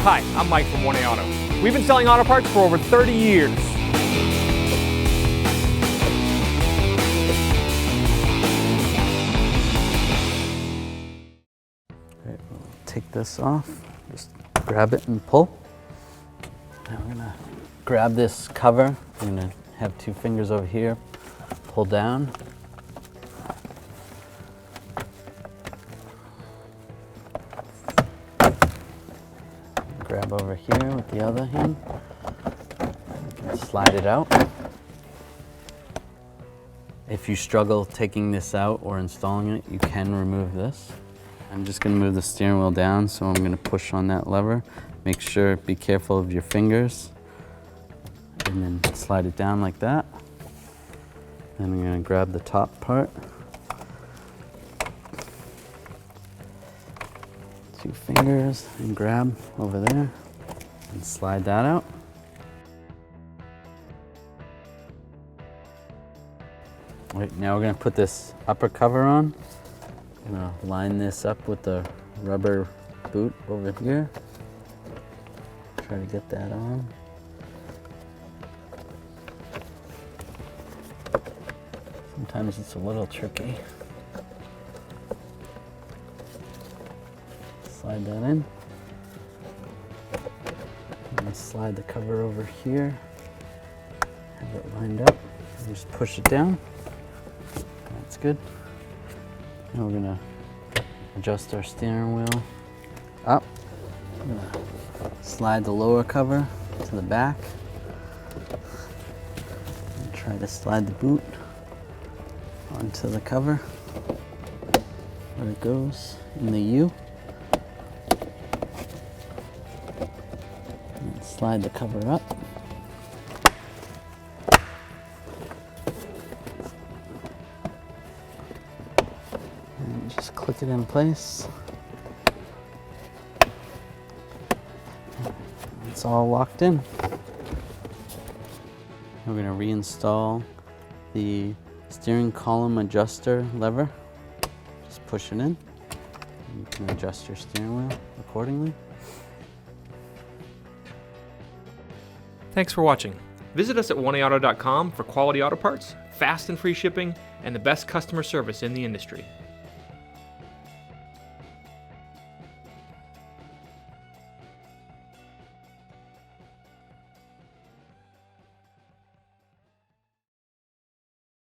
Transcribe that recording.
Hi, I'm Mike from 1A Auto. We've been selling auto parts for over 30 years. Okay, we'll take this off, just grab it and pull. Now we're gonna grab this cover. I'm gonna have two fingers over here, pull down. Grab over here with the other hand, and slide it out. If you struggle taking this out or installing it, you can remove this. I'm just gonna move the steering wheel down, so I'm gonna push on that lever. Make sure, be careful of your fingers, and then slide it down like that. Then I'm gonna grab the top part. Two fingers and grab over there and slide that out. Right, now we're gonna put this upper cover on. I'm gonna line this up with the rubber boot over here. Try to get that on. Sometimes it's a little tricky. Slide that in. And slide the cover over here. Have it lined up. And just push it down. That's good. Now we're gonna adjust our steering wheel up. I'm gonna slide the lower cover to the back. And try to slide the boot onto the cover where it goes in the U. Slide the cover up. And just click it in place. It's all locked in. We're going to reinstall the steering column adjuster lever. Just push it in. You can adjust your steering wheel accordingly. Thanks for watching. Visit us at 1AAuto.com for quality auto parts, fast and free shipping, and the best customer service in the industry.